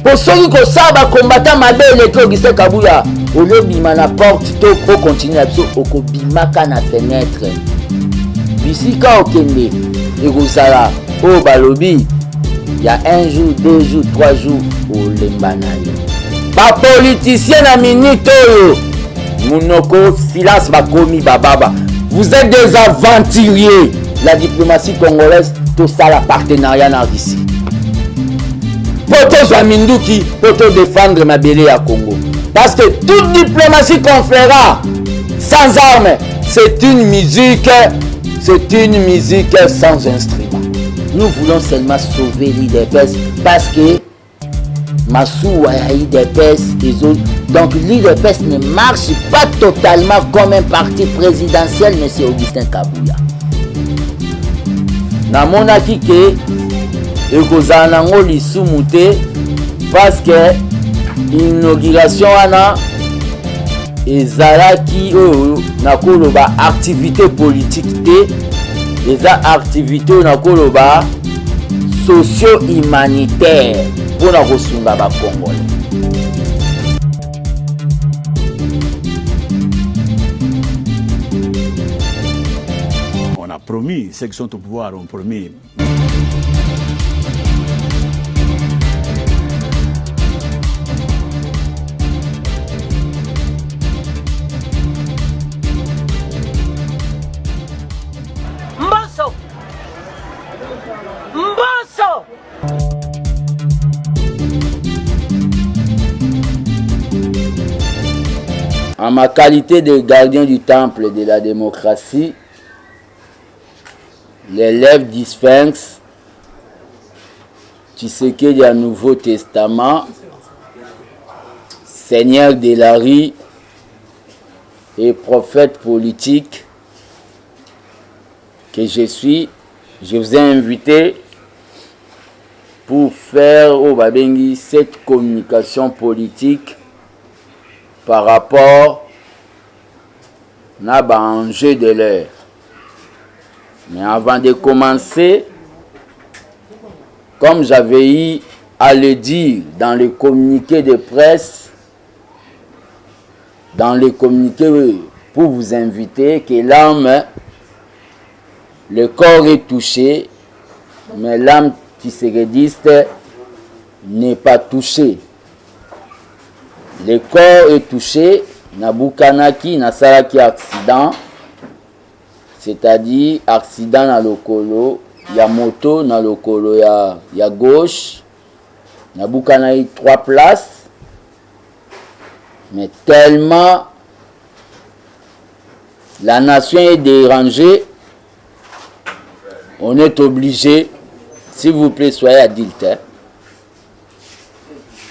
Pour ceux qui savent combattre ma belle et Augustin Kabuya, au lieu de la porte, il continue à bimaka na fenêtre. Ici, quand on kende, et Rosala, au Balobi, il y a 1 jour, 2 jours, 3 jours, au Lembanayo. Pas politicien à minute, Mounoko, silence, Bakomi, Bababa. Vous êtes des aventuriers. La diplomatie congolaise, tout ça, la partenariat en Russie. Pour Minduki, pour te défendre ma belle à Congo. Parce que toute diplomatie qu'on fera sans armes, c'est une musique sans instrument. Nous voulons seulement sauver l'IDPS parce que Massou a l'IDPS et autres. Donc l'IDPS ne marche pas totalement comme un parti présidentiel, M. Augustin Kabuya. Namonaki ke ekozala nango lisumu te parce que inauguration wana ezalaki oyo nakoloba activité politique te, eza activité oyo nakoloba socio-humanitaire mpona kosunga bakongole. On a promis, ceux qui sont au pouvoir ont promis. En ma qualité de gardien du temple de la démocratie, l'élève du Sphinx, Tshisekedi du Nouveau Testament, Seigneur de la rue et prophète politique que je suis, je vous ai invité pour faire au Babengi cette communication politique par rapport à l'enjeu de l'heure. Mais avant de commencer, comme j'avais eu à le dire dans les communiqués de presse, dans les communiqués pour vous inviter, que l'âme, le corps est touché, mais l'âme tshisekidiste n'est pas touchée. Le corps est touché, Nabukanaki, Nasalaki accident, c'est-à-dire accident na lokolo, ya moto na lokolo ya gauche, Nabukanaki 3 places, mais tellement la nation est dérangée, on est obligé, s'il vous plaît, soyez adulte, hein?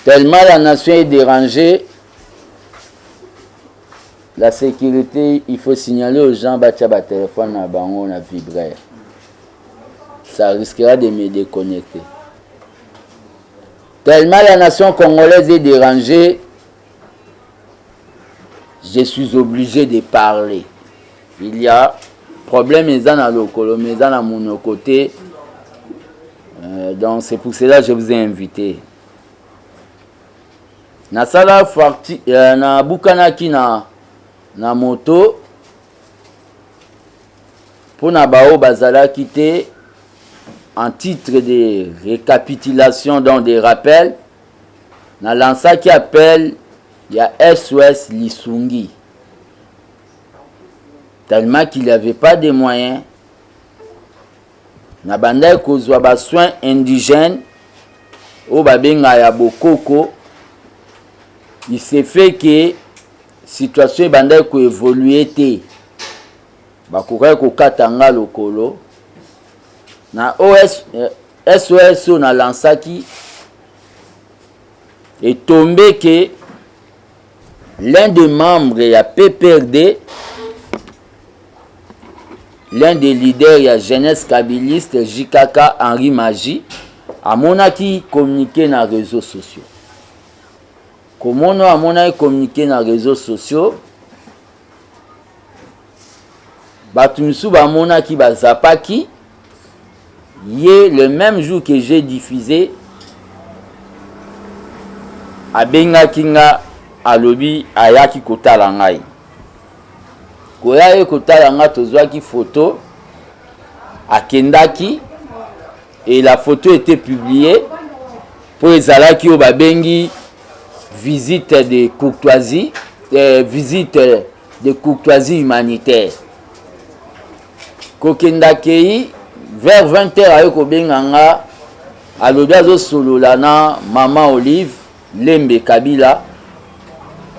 Tellement la nation est dérangée, la sécurité, il faut signaler aux gens, batia ba téléphone na bango na vibraire. Ça risquera de me déconnecter. Tellement la nation congolaise est dérangée, je suis obligé de parler. Il y a problème dans le colo, mais dans mon côté. Donc c'est pour cela que je vous ai invité. Na sala farti na bukanaki na moto pour na bao bazalaki te en titre de récapitulation dans des rappels na lança qui appelle il y a SOS Lisungi tellement qu'il n'y avait pas de moyens na bandai kozwa ba soins indigènes au babenga ya bokoko. Il s'est fait que situation bandai ko évoluer te bakoka ko katanga lokolo na SOS na lansaki est tombé que l'un des membres de la PPRD, l'un des leaders de la jeunesse kabiliste, JKK Henri Magie, a monaki communiqué dans les réseaux sociaux. Comment on a monaki communiqué dans les réseaux sociaux? Batumsu ba monaki ba zapaki. Le même jour que j'ai diffusé abengaki nga alobi ayaki kotala ngai. Koya kotala nga tozwaki photo, akendaki, et la photo était publiée pour ezalaki o babengi visite de courtoisie, visite de courtoisie humanitaire. Kokendaki vers 20h ayo kobenga nga alobi azosolola na Maman Olive Lembe Kabila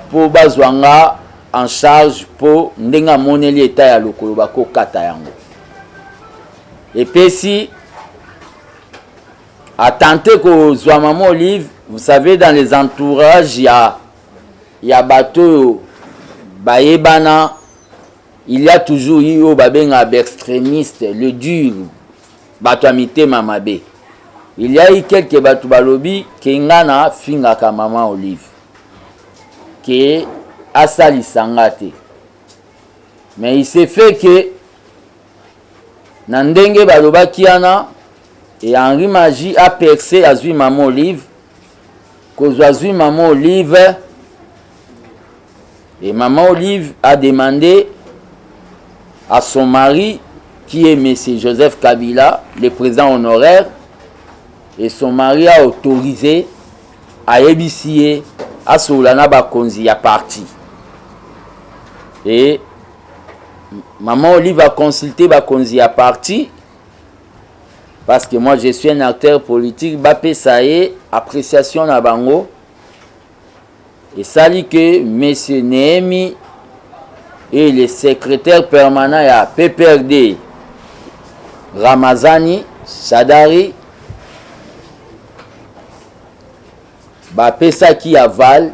pour bazwa nga en charge pour ndenga moneli eta ya lokolo bakokata yango. Et puis si a tenté que soit Maman Olive, vous savez, dans les entourages, il y a bateau, baebana, il y a toujours eu au babenga extrémiste, le dur, bateau amité mamabe. Il y a eu quelques bateau balobi qui ngana finga ka Maman Olive, qui a sali sangate. Mais il s'est fait que nandenge baloba kiana. Et Henri Magie a percé à Zui Maman Olive, qu'aux Zui Maman Olive, et Maman Olive a demandé à son mari, qui est M. Joseph Kabila, le président honoraire, et son mari a autorisé à ébicier à Solana Bakonzi à parti. Et Maman Olive a consulté Bakonzi à parti. Parce que moi je suis un acteur politique, Bapé Saé, appréciation à Bango. Et ça dit que M. Nehemi et le secrétaire permanent à PPRD, Ramazani, Sadari, Bapé Sa qui aval,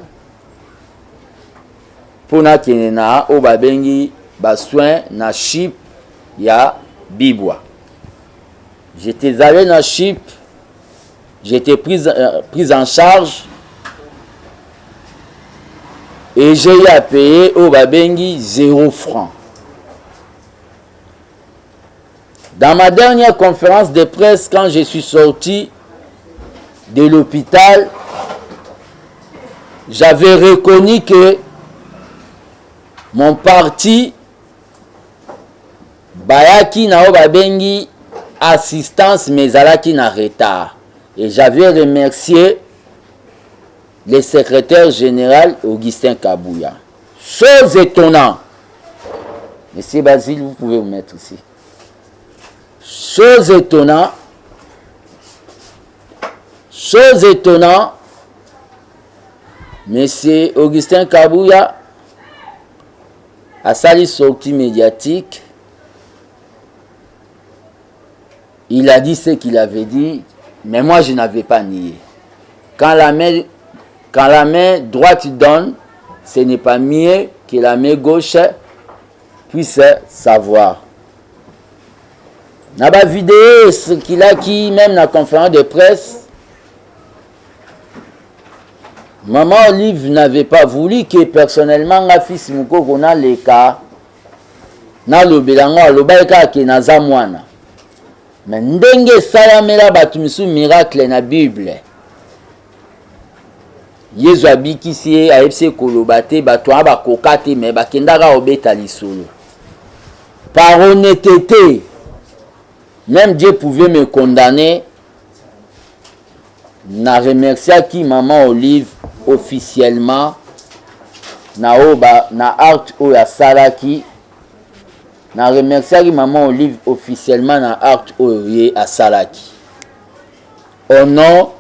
pour na kenena, au babengi, bassoin, na chip, ya bibwa. J'étais allé dans Chip, j'étais pris en charge et j'ai eu à payer au Babengi 0 francs. Dans ma dernière conférence de presse, quand je suis sorti de l'hôpital, j'avais reconnu que mon parti, Bayaki Nao Babengi, assistance mais alaki na retard. Et j'avais remercié le secrétaire général Augustin Kabouya. Chose étonnante. Monsieur Basile, vous pouvez vous mettre ici. Chose étonnante. Chose étonnante. Monsieur Augustin Kabouya a sali sortie médiatique. Il a dit ce qu'il avait dit, mais moi je n'avais pas nié. Quand la main droite donne, ce n'est pas mieux que la main gauche puisse savoir. Dans la vidéo, ce qu'il a qui, même dans la conférence de presse, Maman Olive n'avait pas voulu que personnellement, ma fils Mouko, qu'on a les cas, na le bilango, le baïka qui n'a pas moine. Mais ndenge salamela batumisu miracle na Bible. Yesu abikisi aepse kolobate bato aba kokate mais bakendaka obeta lisolo. Par honnêteté, même Dieu pouvait me condamner. Na remercié qui Maman Olive officiellement na oba na art o ya salaki. Na remercié Maman Olive officiellement na acte oye à Salaki. Au nom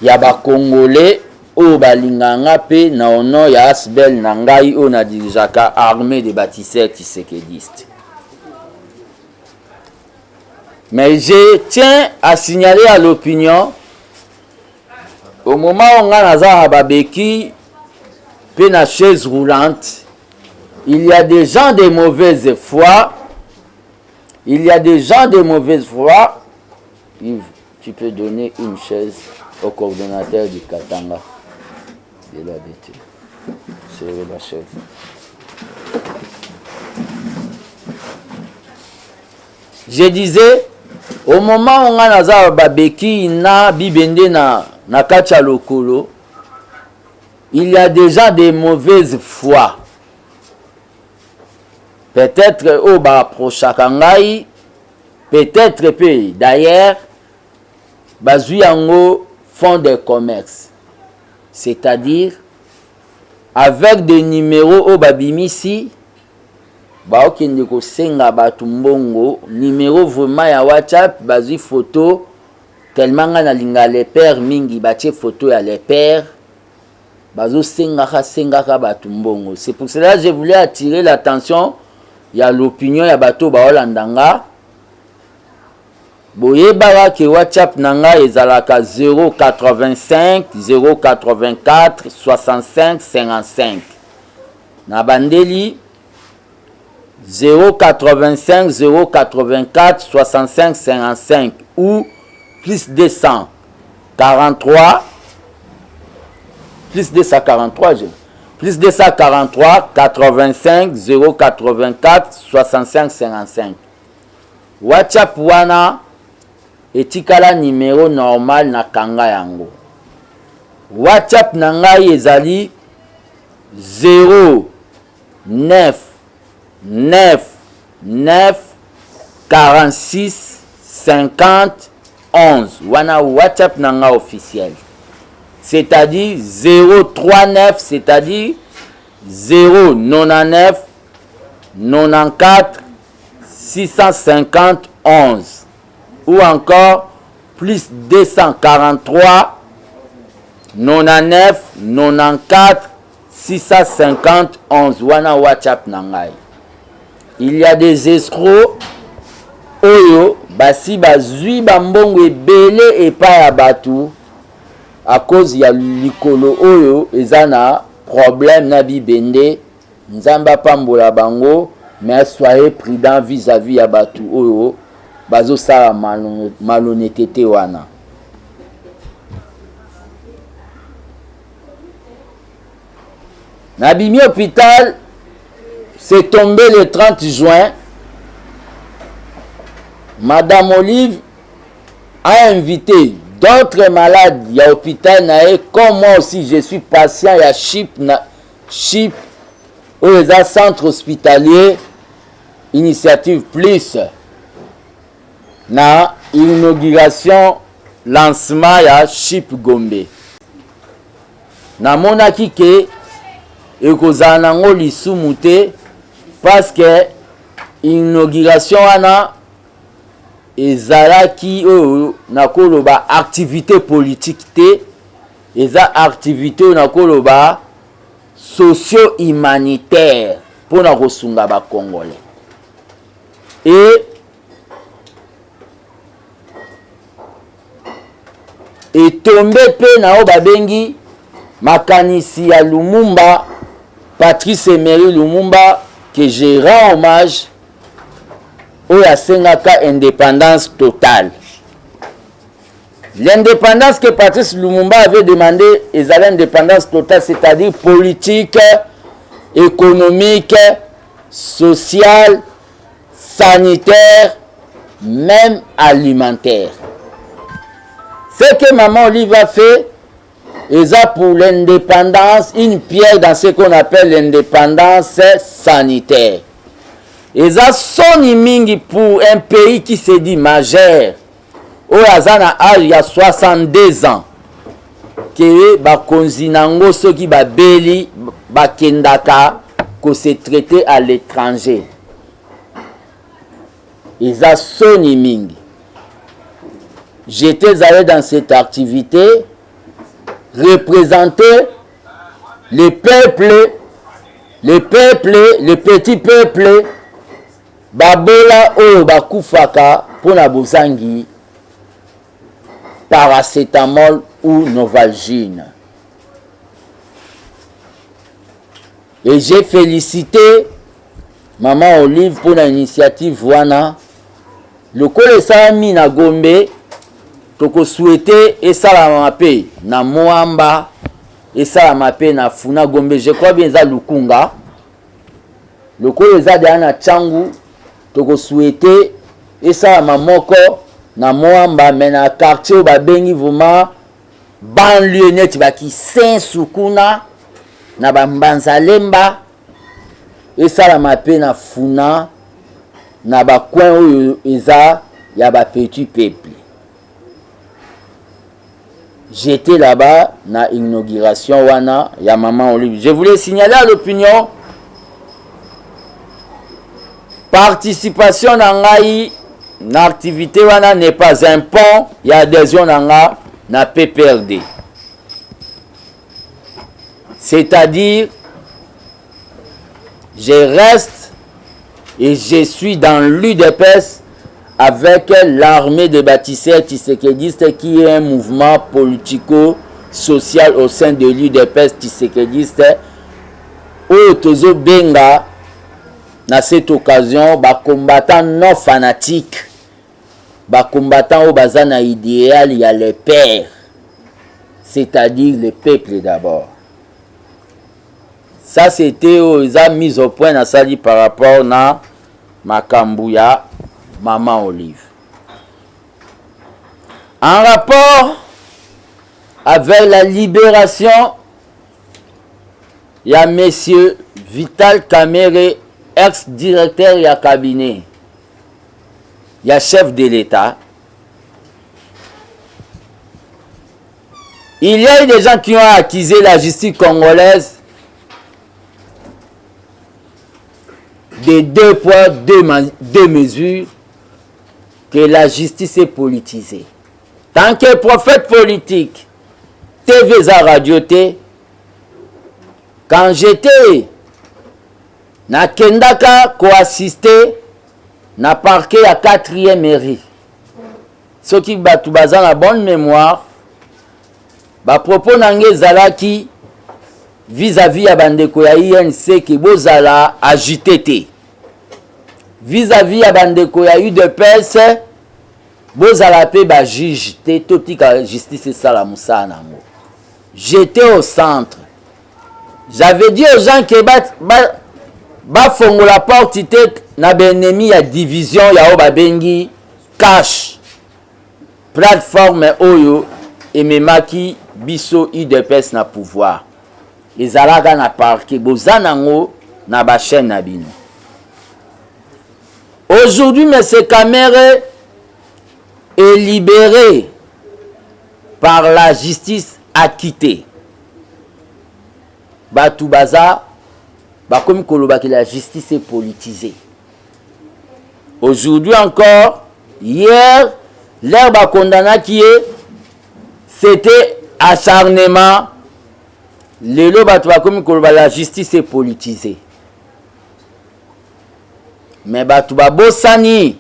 ya ba Congolais o balinganga pe na au nom ya Asbel Nangai o na dirijaka armée de bâtisseurs tshisekedistes. Mais je tiens à signaler à l'opinion au moment où on a naza babeki pe na chaise roulante. Il y a des gens de mauvaise foi. Il y a des gens de mauvaise foi. Yves, tu peux donner une chaise au coordonnateur du Katanga. De la BT. C'est la chef. Je disais, au moment où on a babeki na bibende na kacha lokolo, il y a déjà des mauvaises foi. Peut-être au bas prochakangai, peut-être pays. D'ailleurs, Bazuyango font des commerces. C'est-à-dire, avec des numéros au babimisi, baokende ko senga batumbongo, numéro vraiment ya WhatsApp, bazi photo, tellement na linga les pères mingi, bache photo ya les pères, bazo senga batumbongo. C'est pour cela que je voulais attirer l'attention, il y a l'opinion ya bato baolandanga. Boyebara ke WhatsApp nanga ezalaka 085 084 65 55. Na bandeli 085 084 65 55 ou plus 243 plus 243 plus 243 85 084 65 55. WhatsApp wana etikala numéro normal na kanga yango. WhatsApp na ngai ezali 0 9 9 9 46 50 11. Wana WhatsApp na ngai officiel. C'est-à-dire 039, c'est-à-dire 099 94 650 11. Ou encore plus 243 99 94 650 11. Wana WhatsApp nangai. Il y a des escrocs oyo basi bazui bambongo ebele epa ya batu à cause ya likolo oyo ezana problème na bibende nzamba pambola bango, mais soyez prudent vis-à-vis ya batu oyo bazo sala malhonnêteté wana. Nabimi hôpital, c'est tombé le 30 juin. Madame Olive a invité d'autres malades à l'hôpital. Comme moi aussi, je suis patient à CHIP, où les centres hospitaliers, Initiative Plus. Na inauguration lancement ya Chip Gombe na monaki ke ekozana ngo lisumu te parce que inauguration wana ezalaki oyo nakoloba activité politique te, eza activité nakoloba socio-humanitaire pour na kosunga ba Congolais. Et tombé pe na o babengi makanisi ya Lumumba, Patrice Emery Lumumba, que je rends hommage au Yasengaka indépendance totale. L'indépendance que Patrice Lumumba avait demandé est l'indépendance totale, c'est-à-dire politique, économique, sociale, sanitaire, même alimentaire. Ce que Maman Olive a fait, ils ont pour l'indépendance une pierre dans ce qu'on appelle l'indépendance sanitaire. Ils ont son mingi pour un pays qui se dit majeur. Au Azana il y a 62 ans. Que bakonzinango ceux qui ba beli bakendaka que se traité à l'étranger. Ils ont son mingi. J'étais allé dans cette activité représenter les peuples, les petits peuples, babola o bakufaka pour la bozangi, paracétamol ou novalgine. Et j'ai félicité Maman Olive pour l'initiative wana. Le kolesa mina Gombe. Toko souhaité et ça la mape na Moamba et ça la mape na Funa Gombe. Je crois bien ça Lukunga. Le kolesa de na Changu. Toko souhaité et ça la mamoko na Moamba mais na quartier ba bengi vraiment banlieue net ba ki Saint Sukuna na bambanza lemba esalama pe na funa na bacoin oyo eza ya petit peuple. J'étais là-bas na inauguration wana ya Maman Olive. Je voulais signaler à l'opinion participation na ngai na activité wana n'est pas un pont ya adhésion na nga na PPRD. C'est-à-dire je reste et je suis dans l'UDPS avec l'armée des bâtisseurs tshisekédistes qui est un mouvement politico-social au sein de l'UDPS tshisekédiste où tozo benga na cette occasion ba combattants non fanatiques, ba combattants au bazana idéal, il y a les pères, c'est-à-dire le peuple d'abord. Ça c'était aux mis au point na sali par rapport na Makambouya Maman Olive. En rapport avec la libération, il y a monsieur Vital Kamerhe, ex-directeur du cabinet, il y a chef de l'État. Il y a eu des gens qui ont accusé la justice congolaise de 2 poids, 2 mesures, que la justice est politisée. Tant que prophète politique, TV Radio T, quand j'étais na Kendaka co-assisté na parquet à 4e mairie. Ceux qui battent la bonne mémoire, ba propos nange zalaki vis-à-vis à bandeko ya INC qui bozala agité. Vis-à-vis à bandeko ya UDPS bozala pe ba juge te totika justice sala musana mo. J'étais au centre. J'avais dit aux gens que ba fongo la porte tête na benemi ya division ya oba bengi cash plateforme oyo ememaki biso UDPS na pouvoir. Ezalaka na parquet bozanango na ba chaîne na bino. Aujourd'hui, M. Kamerhe est libéré par la justice acquittée. Batoubaza, comme Koloba, que la justice est politisée. Aujourd'hui encore, hier, l'herbe condamné qui est, c'était acharnement. Le loba comme Koloba, la justice est politisée. Mais Batouba Bossani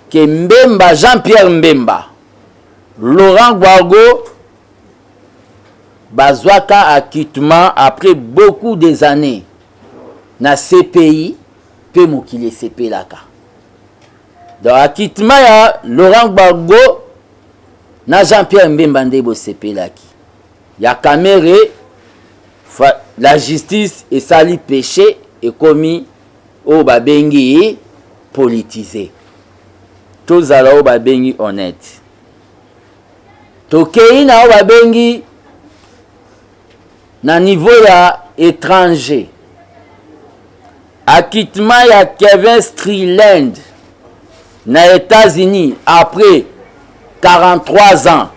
que Mbemba, Jean-Pierre Mbemba, Laurent Gwargo, Bazwaka acquittement après beaucoup des années na CPI, pe mokile CP laka. Donc acquittement ya Laurent Gwargo na Jean-Pierre Mbemba ndebo CP laki. Ya Kamerhe la justice est sali péché et commis au babengi politisé. Tous alors au babengi honnête. Tokei na au babengi na niveau ya étranger. Acquittement ya Kevin Striland na États-Unis après 43 ans.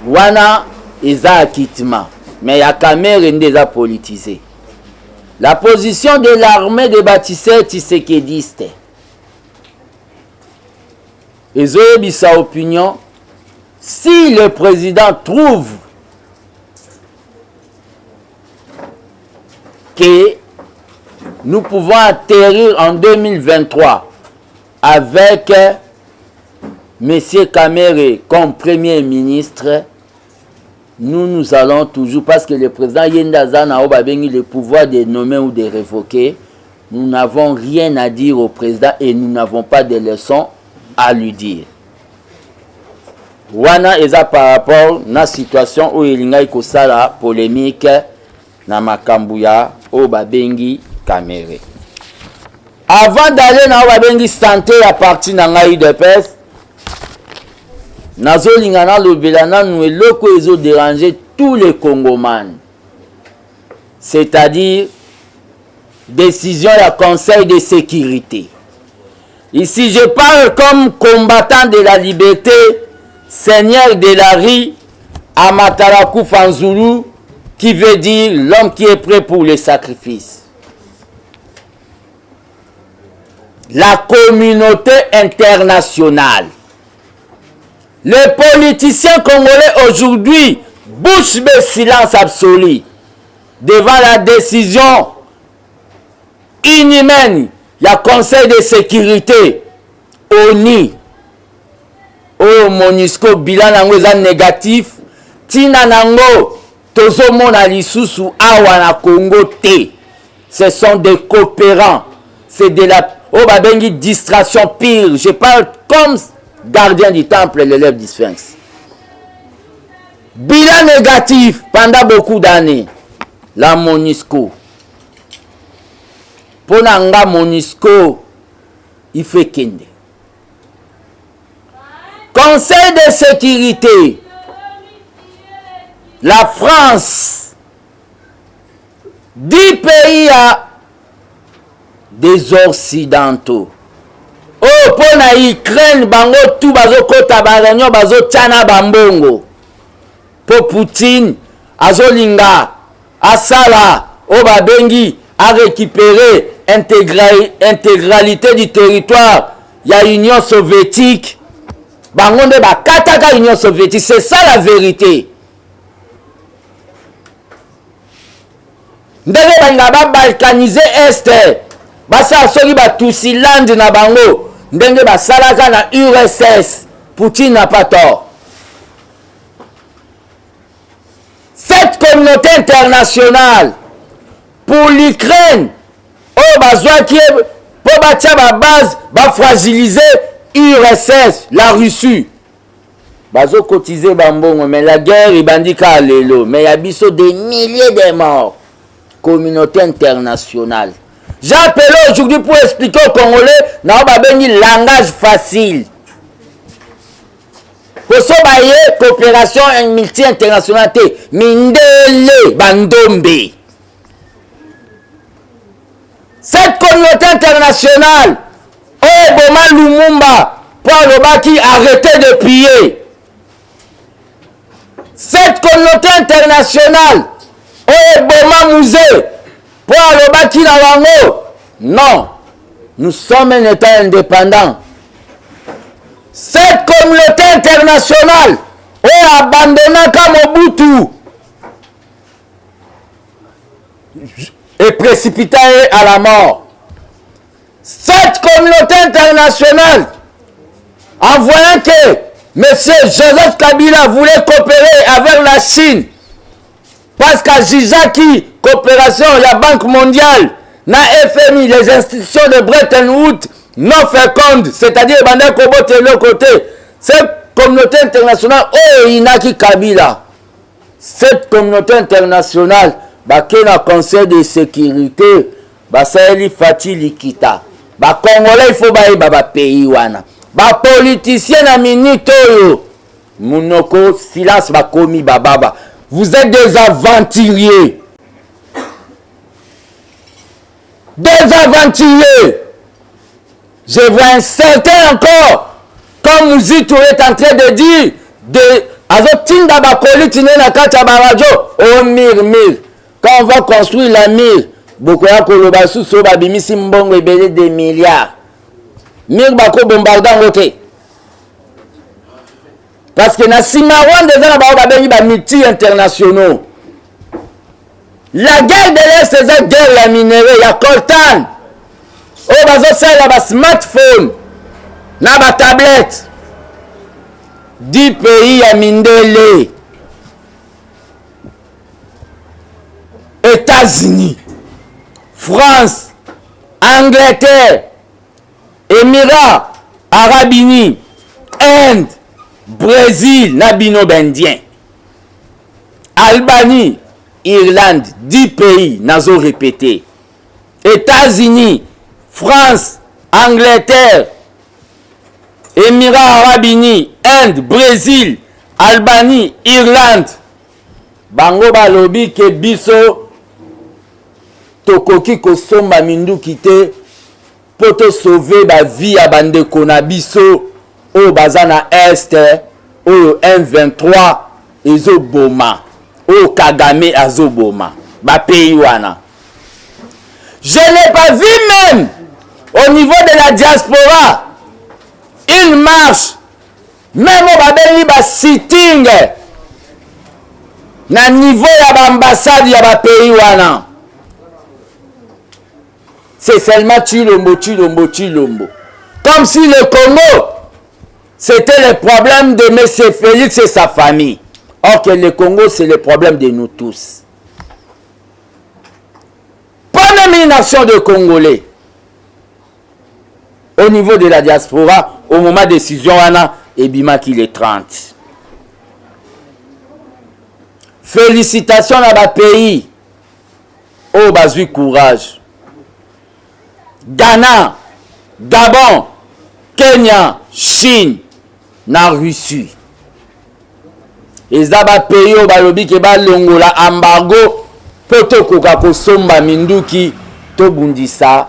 Wana eza acquittement, mais ya Kamerhe ndeza politisé. La position de l'armée des bâtisseurs tshisekédistes. Ils ont eu sa opinion. Si le président trouve que nous pouvons atterrir en 2023 avec M. Kamerhe comme Premier ministre, nous allons toujours, parce que le président Yendaza n'a pas le pouvoir de nommer ou de révoquer. Nous n'avons rien à dire au président et nous n'avons pas de leçons à lui dire. Wana eza par rapport à la situation où il y a une polémique na Makambouya au Babengi Kamerhe. Avant d'aller dans Babengi santé à partir de l'UDPS, Nazolinga le belana nous eloko ezo déranger tous les Congomans. C'est-à-dire décision du Conseil de sécurité. Ici, je parle comme combattant de la liberté, seigneur de la rue, Amataraku Fanzulu, qui veut dire l'homme qui est prêt pour les sacrifices. La communauté internationale. Les politiciens congolais aujourd'hui bouche bée silence absolu devant la décision inhumaine. Il y a Conseil de sécurité, ONU, au MONUSCO, bilan nango eza négatif, tina nango tozomona lisusu awa na Congo te. Ce sont des coopérants, c'est de la babengi distraction pire. Je parle comme gardien du temple, l'élève du Sphinx. Bilan négatif pendant beaucoup d'années, la MONUSCO. Pour nga MONUSCO, il fait kende. Conseil de sécurité, la France, 10 pays à des occidentaux. Oh, pour na Ukraine, bango tout bazo kota baranyo bazo tchana bambongo. Pour Poutine, azolinga, asala, oh babengi, a récupéré intégralité du territoire. Il y a l'Union soviétique. Bangonde ba kataka Union soviétique. C'est ça la vérité. Ndenge banga ba balkaniser Est. Basa soki ba Tusiland na bango. Ndenge ba salaka na URSS. Poutine n'a pas tort. Cette communauté internationale pour l'Ukraine, oh bazwa qui est pour bâtir la base, va fragiliser URSS, la Russie. Bazo cotiser bambongo, mais la guerre il bandika lelo, mais il y a biso des milliers de morts. Communauté internationale. J'ai appelé aujourd'hui pour expliquer aux Congolais, na ba bengi langage facile. Koso baye coopération multi-internationale, mindele bandombe. Cette communauté internationale, oh Boma Lumumba, pour Lobaki, arrêtez de prier. Cette communauté internationale, oh Boma Mouzé, pour Lobaki Nawango, non, nous sommes un État indépendant. Cette communauté internationale, oh abandonna Mobutu, et précipité à la mort. Cette communauté internationale, en voyant que M. Joseph Kabila voulait coopérer avec la Chine, parce qu'à Jijaki, coopération, la Banque mondiale, na FMI, les institutions de Bretton Woods, non fécondes, c'est-à-dire Banda Kobo de l'autre côté, cette communauté internationale, oh Inaki Kabila, cette communauté internationale, bakena conseil de sécurité basaeli fati likita ba Congolais il faut baïba ba pays wana ba politicien na minute oyo munoko silence ba komi bababa. Vous êtes des aventuriers, je vois un certain encore comme Mouzito est en train de dire de azotinda ba politine na kata ba radio oh mir. Quand on va construire la mire, beaucoup de Kolobasu, Soba, Bimisi, Mbongo, Ebele, des milliards. Mire Bako bombardant côté. Parce que na Simawan des ans, multi-internationaux. La guerre de l'Est, c'est la guerre la minérale. Il y a Coltan. Oh, il y a smartphone. Il y a tablette. 10 pays à Mindele. États-Unis, France, Angleterre, Émirats, Arabes Unis, Inde, Brésil, Nabino Bendien, Albanie, Irlande, 10 pays, nazo répété. États-Unis, France, Angleterre, Émirats Arabes Unis, Inde, Brésil, Albanie, Irlande. Bango balobi ke biso tokoki kosomba minduki te po to sauver ba vie ya bandeko na biso oyo baza na este oyo M23 ezoboma oyo Kagame azoboma ba pays wana. Je n'ai pas vu même au niveau de la diaspora une marche même au babeli ba sitting na niveau ya ba ambassade ya ba pays wana. C'est seulement Tshilombo. Comme si le Congo, c'était le problème de M. Félix et sa famille. Or que le Congo, c'est le problème de nous tous. Pas de nomination de Congolais. Au niveau de la diaspora, au moment de décision, et bima qu'il est 30. Félicitations à ma pays. Oh, bazui courage. Ghana, Gabon, Kenya, Chine, na Russie. Ezaba pays au balobi ke ba longola embargo poto koka kosomba minduki to bundisa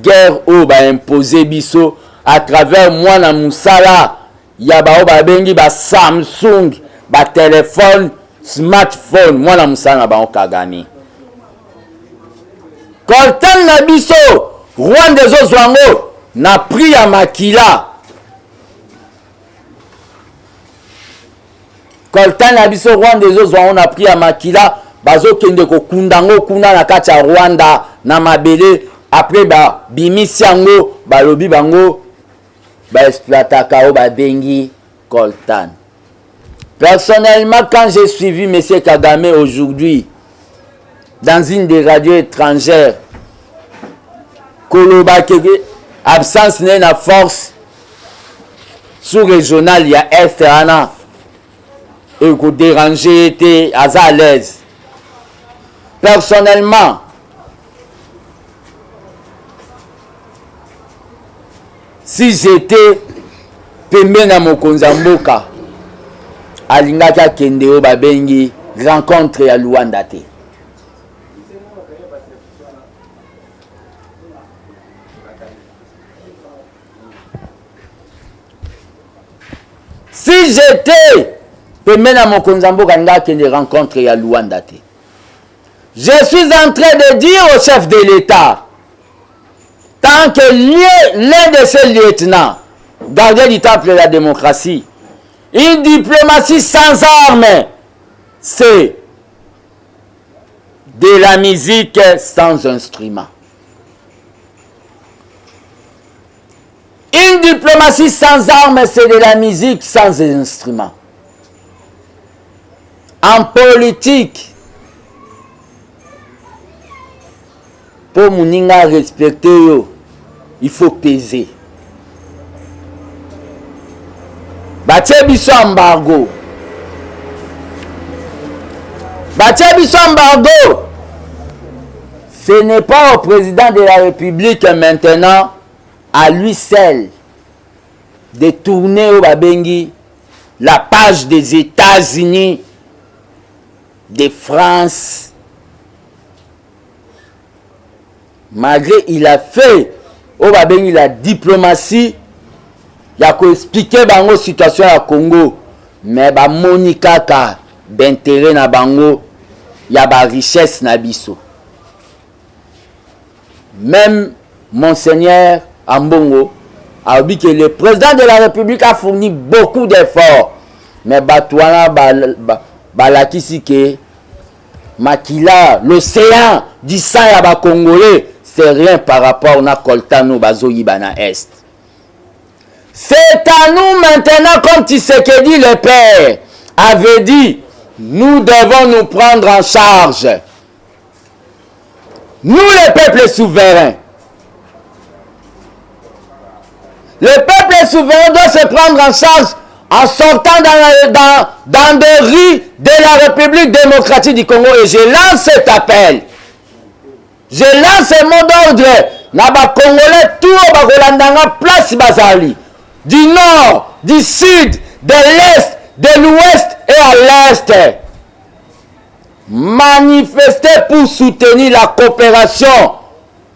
guerre au ba imposer biso à travers mwana musala ya ba o ba bengi ba Samsung ba téléphone smartphone mwana musala ba o Kagame. Koltan na biso Rwanda Zozwango na pris à Makila. Koltan na biso Rwanda Zozwango na pris à Makila. Bazo kende ko kundango kuna na kati ya Rwanda na mabele. Après ba bimisi yango balobi bango ba exploitaka o ba bengi Koltan. Personnellement, quand j'ai suivi M. Kagame aujourd'hui dans une des radios étrangères, Koloba kege absence n'est na force sous-régionale ya est ana et ko déranger était à l'aise. Personnellement, si j'étais pembe na mokonza mboka alingaka kende o babengi rencontre ya Luanda te. Si j'étais Pemena Mokonzambo Ganga qui ne rencontre à Luanda. Je suis en train de dire au chef de l'État, tant que l'un de ses lieutenants, gardien du temple de la démocratie, une diplomatie sans armes, c'est de la musique sans instrument. Une diplomatie sans armes, c'est de la musique sans instrument. En politique, pour Mouninga respecter, il faut peser. Bachebiso embargo. Bachebiso embargo. Ce n'est pas au président de la République maintenant, à lui seul, de tourner au Babengi la page des États-Unis, de France. Malgré il a fait au Babengi la diplomatie, il a expliqué la situation à Congo, mais ba Monika ka d'intérêt na bango, il y a ba richesse na biso. Même Monseigneur Ambongo a dit que le président de la République a fourni beaucoup d'efforts. Mais Batouana balakisi que Makila, l'océan du sang ya Congolais, c'est rien par rapport à Koltano Bazoyi Bana Est. C'est à nous maintenant, comme Tshisekedi le Père avait dit, nous devons nous prendre en charge. Nous, les peuples souverains. Le peuple souverain doit se prendre en charge en sortant dans des rues de la République démocratique du Congo. Et je lance cet appel. Je lance ce mot d'ordre. Naba Congolais, tout au Bagolandanga, place Bazali. Du nord, du sud, de l'Est, de l'Ouest et à l'Est. Manifester pour soutenir la coopération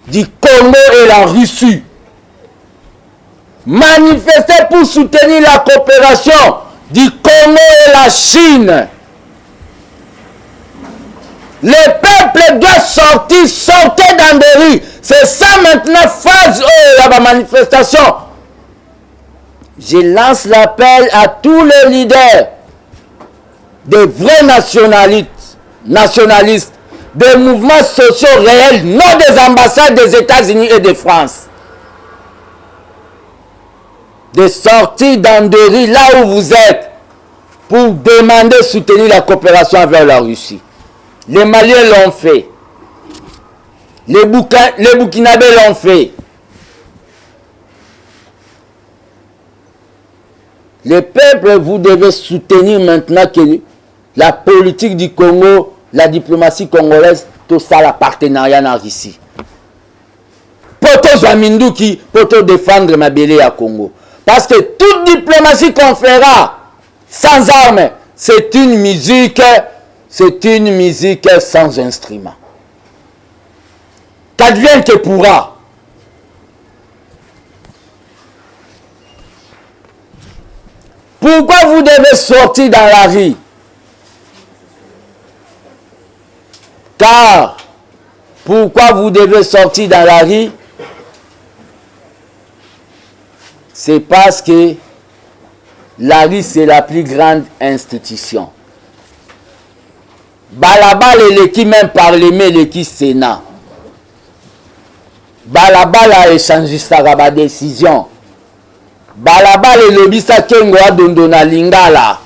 du Congo et la Russie. Manifester pour soutenir la coopération du Congo et la Chine. Les peuples doivent sortir, sortez dans des rues. C'est ça maintenant, phase la manifestation. Je lance l'appel à tous les leaders, des vrais nationalistes, des mouvements sociaux réels, non des ambassades des États-Unis et de France. De sortir dans des rues là où vous êtes pour demander soutenir la coopération avec la Russie. Les Maliens l'ont fait. Les Burkinabés l'ont fait. Les peuples, vous devez soutenir maintenant que la politique du Congo, la diplomatie congolaise, tout ça, la partenariat en Russie. Pour te défendre ma belle à Congo. Parce que toute diplomatie qu'on fera sans armes, c'est une musique sans instrument. Qu'advienne que pourra. Pourquoi vous devez sortir dans la rue? Car, pourquoi vous devez sortir dans la rue? C'est parce que la rue, c'est la plus grande institution. Balabal et l'équipe même parlement, l'équipe Sénat. Balabal a échangé sa décision. Balabal et lobisa kengo a dondona lingala.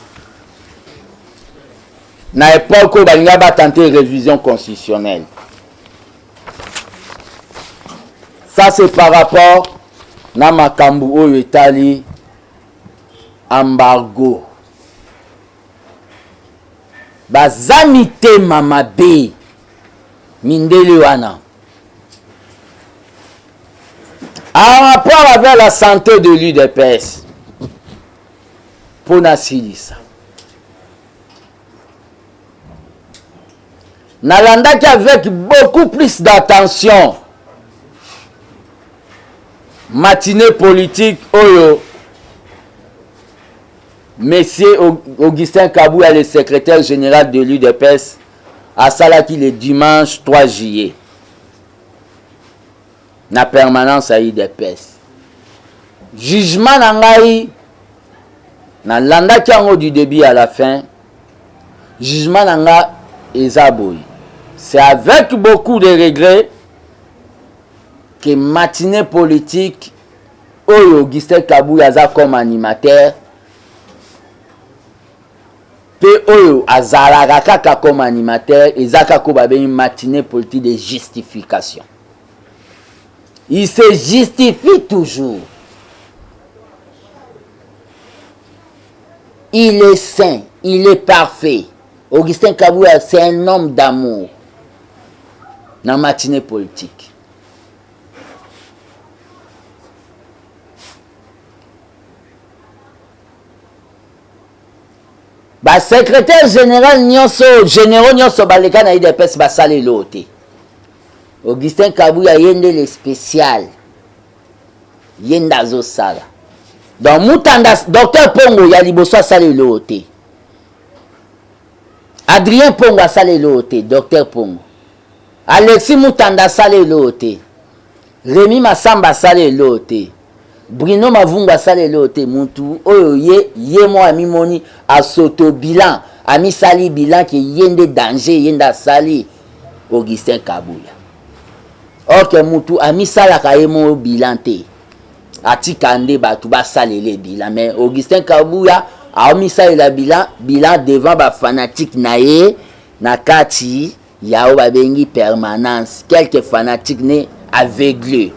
Na époque où balinga ba tenter révision constitutionnelle. Ça c'est par rapport na makambu oyo etali embargo. Bazami te mama be mindele wana. En rapport avec la santé de l'UDPS, pour Nassilisa. Nalandaki avec beaucoup plus d'attention. Matinée politique, Oyo. Monsieur Augustin Kabouya, le secrétaire général de l'UDPS, à Salaki le dimanche 3 juillet. Na permanence à UDPS. Jugement nangai na landa kiango du début à la fin. Jugement nanga ezaboy. C'est avec beaucoup de regrets que matinée politique Oyo Augustin Kabouya za comme animateur pe Oyo azalaka kaka comme animateur ezaka ko babe une matinée politique de justification. Il se justifie toujours. Il est saint, il est parfait. Augustin Kabouya, c'est un homme d'amour. Dans la matinée politique. Bah, secrétaire général Nyonso, généraux Nyonso Baleka na IDPS basale lote. Augustin Kabouya yende le spécial. Yenda zo sala. Donc Moutanda, docteur Pongo ya liboso sale lote. Adrien Pongo sale lote, docteur Pongo. Alexis Moutanda sale lote. Rémi Massamba sale lote. Bruno Mavunga sale lote. Muntu oyo ye mo ami moni a soto bilan, ami sali bilan ki yende danger yenda sali Augustin Kabouya. Ok mutu ami sala kaemo bilan te. Atikande batu ba salele bilan mais Augustin Kabouya a mis ça la bilan devant ba fanatique nae na kati ya o ba bengi permanence quelques fanatiques ne aveuglés.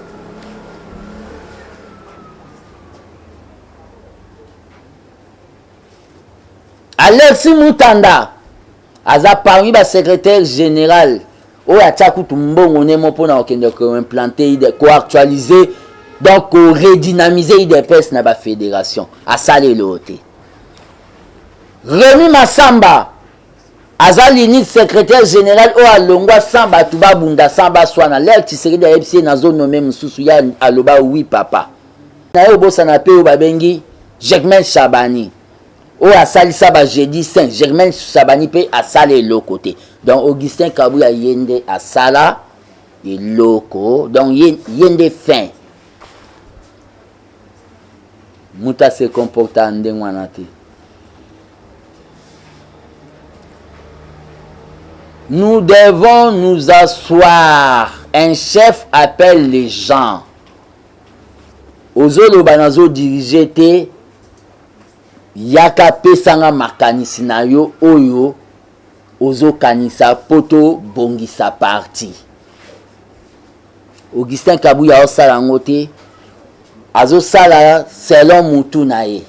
Alexis Moutanda aza parmi ba secrétaire général o ya tsakutu mbongo nemo pona okende ko implanter ko actualiser donc ko redynamiser IDPS na ba fédération a salé loté Rémi Massamba aza l'unique secrétaire général o alongwa samba tuba bunda samba swana l'air Tshisekedi a epsi na zone nommé mususu ya aloba oui papa na yo bossa na pe o babengi Germain Chabani o asali saba jeudi saint Germain Chabani pe asale le côté donc Augustin Kabuya yende asala et loko donc yende fin muta se comporta ndengwana te. Nous devons nous asseoir. Un chef appelle les gens. Ozolo banazo dirige te yaka pesanga makanisi na yo oyo ozo kanisa poto bongisa parti. Augustin Kabuya osala ngote azo sala selon mutu na ye.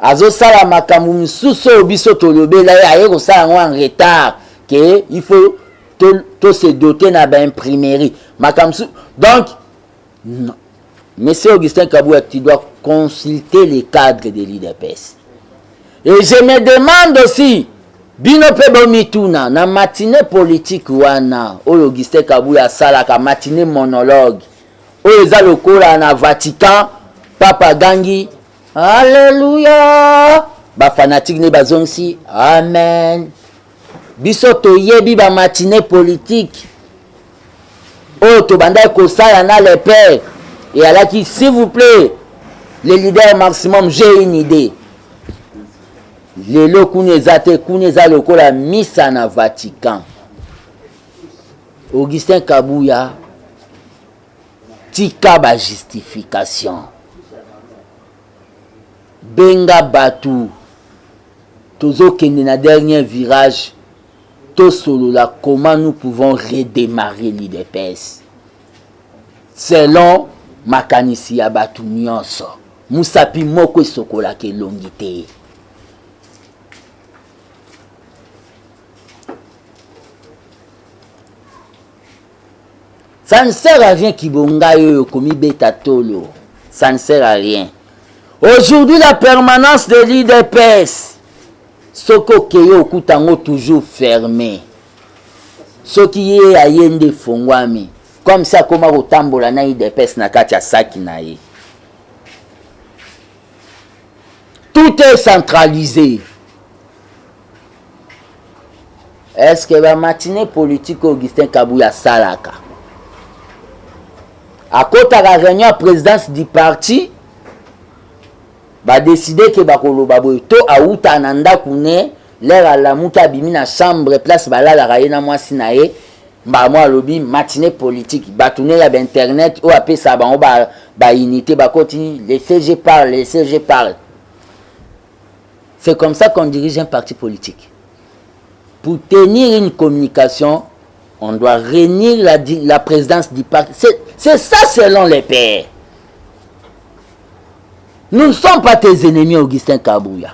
Azo sala makambu misuso biso tolobela ye aye ko sala ngo en retard que il faut to se doter na ba imprimerie makambu donc non. Monsieur Augustin Kabuya, tu dois consulter les cadres de l'IDPS. Et je me demande aussi bino pe bomituna na matinée politique wana o Augustin Kabuya sala ka matinée monologue o eza lokola na Vatican Papa Gangi Alléluia. Ba fanatique ne bazongsi. Amen. Biso to yebi ba matinée politique. Oh to banda ko sala na le père. Et alors qui s'il vous plaît, les leaders maximum, j'ai une idée. Les kuneza lokola misa na Vatican. Augustin Kabuya tika ba justification. Benga Batu tozo kende na dernier virage to solo la comment nous pouvons redémarrer l'IDPS selon makanisi ya Batu nyonso musapi moko sokola ke longité. Ça ne sert à rien qui bonga yo komi beta tolo, ça ne sert à rien. Aujourd'hui, la permanence de l'IDPS, Soko Keyo Kutango toujours fermé. Ce qui est à Yende Fongwami, comme ça, comme au Tambola na IDPS na katia saki na ye. Tout est centralisé. Est-ce que la matinée politique Augustin Kabuya salaka? À côté de la réunion à présidence du parti, ba décider que bakolo baboy to auta nanda kune l'air à la muta bimi na chambre place bala la raina moi sinae ba moi lobby matinée politique batune ya internet ou apé ça ba unité ba continue les CG parlent. C'est comme ça qu'on dirige un parti politique. Pour tenir une communication, on doit réunir la présidence du parti. C'est ça selon les pairs. Nous ne sommes pas tes ennemis, Augustin Kabuya.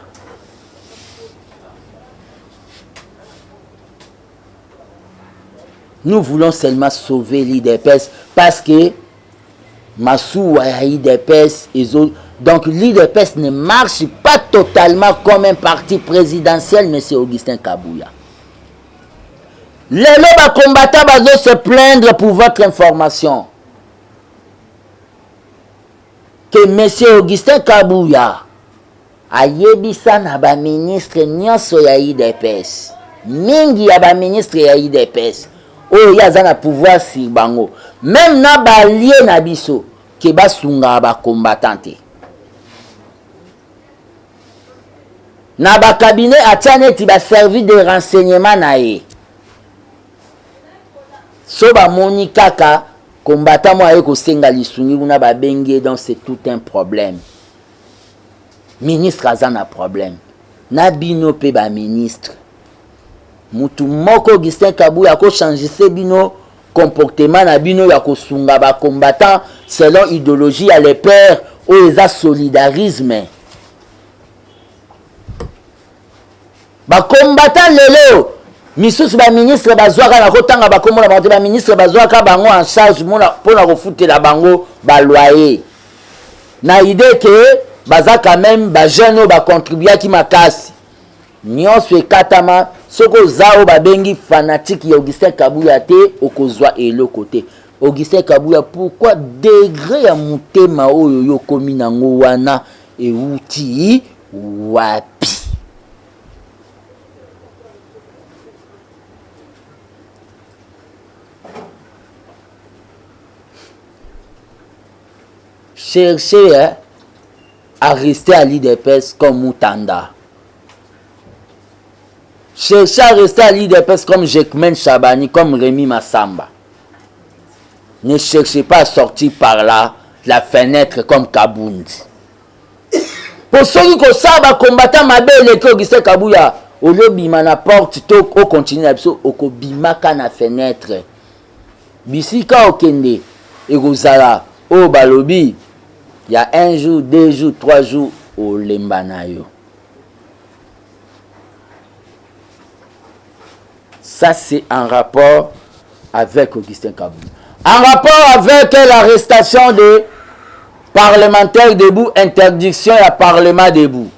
Nous voulons seulement sauver l'IDPS parce que Massou a l'IDPS et autres. Donc l'IDPS ne marche pas totalement comme un parti présidentiel, monsieur Augustin Kabuya. Les lobes combattants vont se plaindre pour votre information. Que monsieur Augustin Kabuya a yebisa na ba ministre nyonso ya IDPS. Mingi ya ba ministre ya IDPS. O yaza na pouvoir si bango. Même na ba lié na biso ke ba sunga ba combattante. Na ba cabinet atiane ti ba servi de renseignement na ye. So ba moni kaka combattant moi ko senga lisungi una ba bengue donc c'est tout un problème. Ministre azana problème. Na bino pe ba ministre. Mutu moko Augustin Kabuya ko changer se bino comportement na bino ya ko sunga ba combattant selon idéologie à les pères ou les solidarisme. Ba combattant lelo misusu ba ministre bazwaka na kotanga ba komola ba ministre bazwaka bango en charge mona pona ko futela bango ba loyer na idée que baza quand même ba jeune ba contribuer ki makasi nyonso ekatama soko zao ba bengi fanatique ya Augustin Kabuya te okozwa eloko te. Augustin Kabuya, pourquoi degré ya mutema oyo yo komi nango wana euti wapi? Cherchez à rester à l'IDPS comme Moutanda. Cherchez à rester à l'IDPS comme Jekmen Chabani, comme Rémi Massamba. Ne cherchez pas à sortir par là, la fenêtre comme Kabundi. Pour ceux qui savent combattre ma belle et Augustin Kabuya, au lieu de la porte, au continue au kobimaka na fenêtre. Bisika okende, et Rosala, au balobi, il y a 1 jour, 2 jours, 3 jours au Lembanayo. Ça, c'est en rapport avec Augustin Kabuya. En rapport avec l'arrestation des parlementaires debout, interdiction à Parlement debout.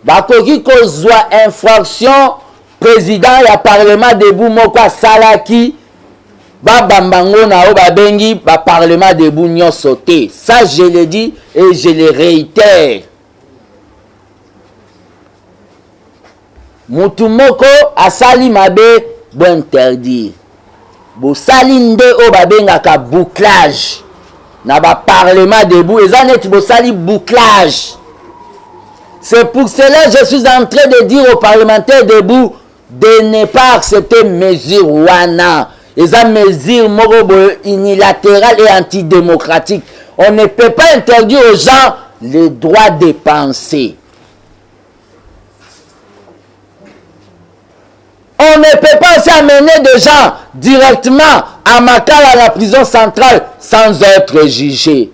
Bakoki kozwa infraction président ya Parlement debout moko salaki ba bambango na o ba bengi ba Parlement debout nyon sauté. Ça je le dis et je le réitère. Mutu moko asali mabe bo interdire. Bo sali nde o ba bengaka bouclage na ba Parlement debout eza neti bo sali bouclage. C'est pour cela que je suis en train de dire aux parlementaires debout de ne pas accepter mesures wana. Les mesures unilatérales et antidémocratiques. On ne peut pas interdire aux gens le droit de penser. On ne peut pas aussi amener des gens directement à Makala, à la prison centrale, sans être jugés.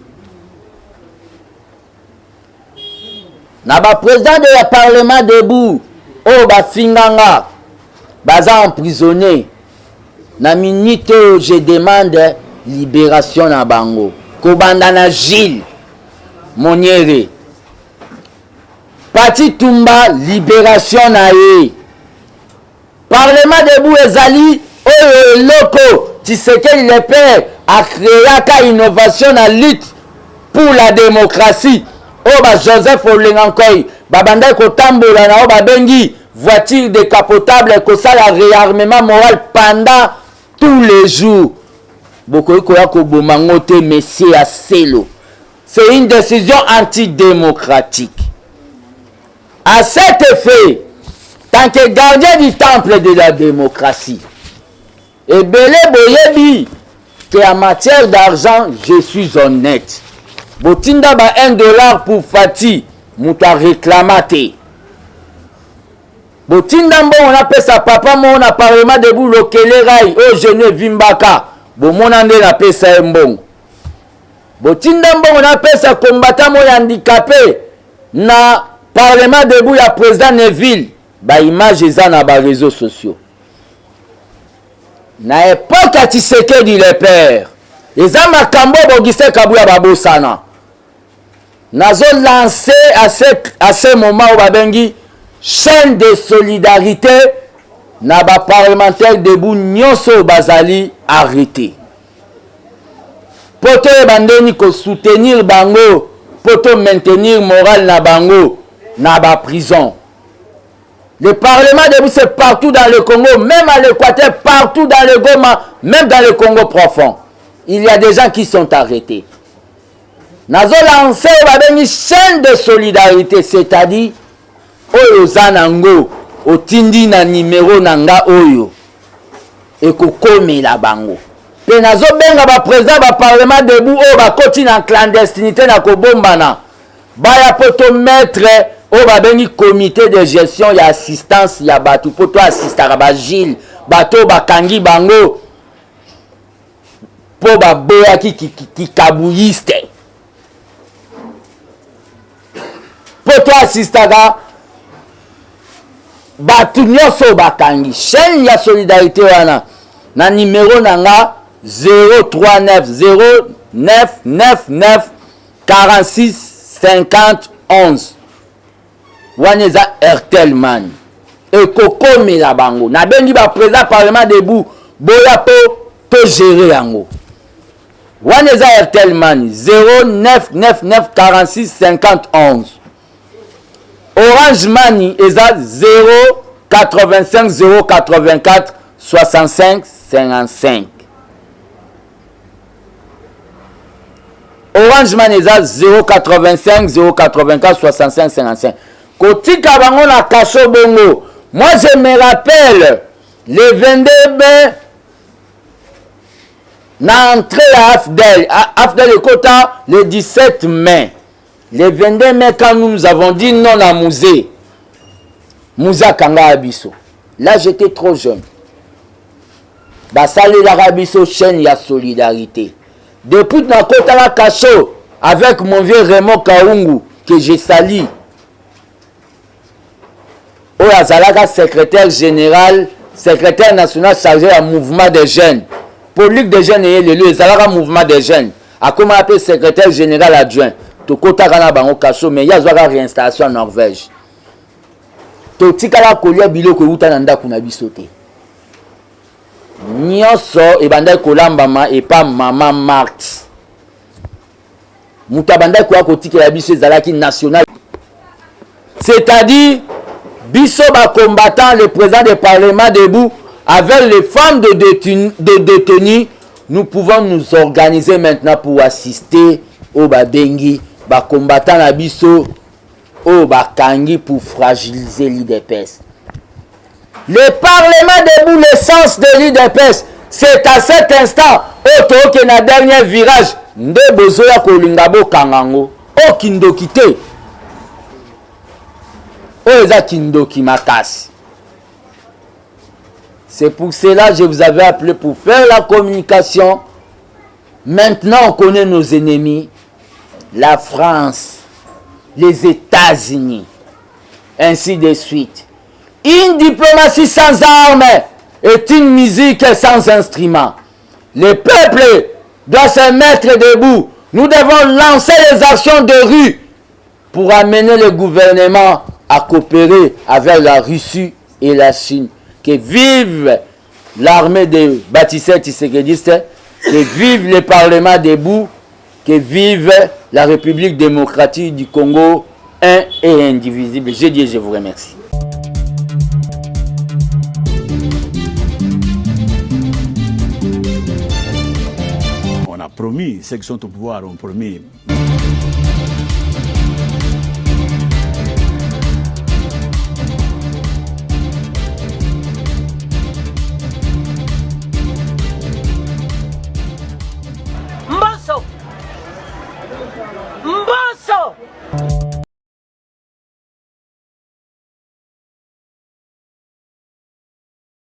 Naba président de la Parlement debout, oh ba finganga, baza emprisonné. Na minute où je demande libération na bango. Kobandana Gilles Moniere. Pati Tumba, libération na ye. Parlement debout ezali, oh loko, Tshisekedi le père a créé ka innovation na lutte pour la démocratie. Oh ba Joseph Olengankoy, babanda ko tambola na o ba bengi voiture décapotable ko sala réarmement moral pendant tous les jours. Boko ko ya ko bomangote monsieur Aselo. C'est une décision antidémocratique. À cet effet, tant que gardien du temple de la démocratie, et belé boyebi que en matière d'argent, je suis honnête. Botinda ba $1 pour Fati, muta réclamate. Botinda mbo on appelle sa papa mon a parlement debout lokele rai o jeune vimbaka. Bo monande na pesa mbongo. Botinda mbo on appelle sa combattant mo handicapé na parlement debout ya président Neville. Ba image eza na ba réseaux sociaux. Na époque à Tshisekedi le père. Eza makambo Augustin Kabuya babosana. Nazo lancé à ce moment où babengi chaîne de solidarité na ba parlementaire debout nyonso bazali arrêté. Poto bandeni ko soutenir bango, poto maintenir moral na bango na ba prison. Le parlement debout c'est partout dans le Congo, même à l'Équateur, partout dans le Goma, même dans le Congo profond. Il y a des gens qui sont arrêtés. Nazo lancé une chaîne de solidarité, c'est-à-dire oyo zanango otindi na numéro nanga oyo ekokome la bango. Pe nazo benga ba président ba parlement debout o ba koti na clandestinité na kobombana. Ba ya poto mettre o ba bengi comité de gestion ya assistance ya batu poto assistara ba Gilles bato ba kangi bango po ba boya ki kabuyiste. Poto assistara batu nyonso bakangi. Chaîne ya solidarité wana na numéro nanga 039 0999 46 50 11 wana eza Airtel Money ekokomela bango nabengi ba président parlement debout boya po gérer yango wana eza Airtel Money 0999 46 50 11 Orange Money eza 085 084 65 55 Orange Money eza 085 084 65 55 kotika bango na kaso bongo. Moi je me rappelle le 22 mai na entrée à Afdel Ekota le 17 mai. Le 22 mai quand nous avons dit non à Musée Kanga Abisso. Là j'étais trop jeune. Basali l'Arabiso chaîne ya solidarité. Depuis na kota la kaso avec mon vieux Raymond Kaungu que j'ai sali. Oazalaka secrétaire général, secrétaire national chargé à mouvement des jeunes. Politique des jeunes et le lieu, Zalaka mouvement des jeunes. A comment appeler secrétaire général adjoint. Tokota kana bango kaso mais ya zwaka réinstallation en Norvège. Totikala kolia biloko uta na ndako na biso te. Nyonso ebanda kolambama et pas maman Marthe. Mutabanda ko kotikela biso ezalaki national. C'est-à-dire biso ba combattant le président du parlement debout avec les femmes de détenus, nous pouvons nous organiser maintenant pour assister au babengi ba combattant la biso au bakangi pour fragiliser l'IDPS. Le parlement debout, l'essence de l'IDPS, c'est à cet instant auto que na dernier virage nde bozoya kolingabo kangango o kindokite. C'est pour cela que je vous avais appelé pour faire la communication. Maintenant, on connaît nos ennemis. La France, les États-Unis, ainsi de suite. Une diplomatie sans armes est une musique sans instrument. Le peuple doit se mettre debout. Nous devons lancer les actions de rue pour amener le gouvernement à coopérer avec la Russie et la Chine. Que vive l'armée de bâtisseurs tissékédistes, que vive le Parlement debout, que vive la République démocratique du Congo, un et indivisible. Je dis, je vous remercie. On a promis, ceux qui sont au pouvoir ont promis.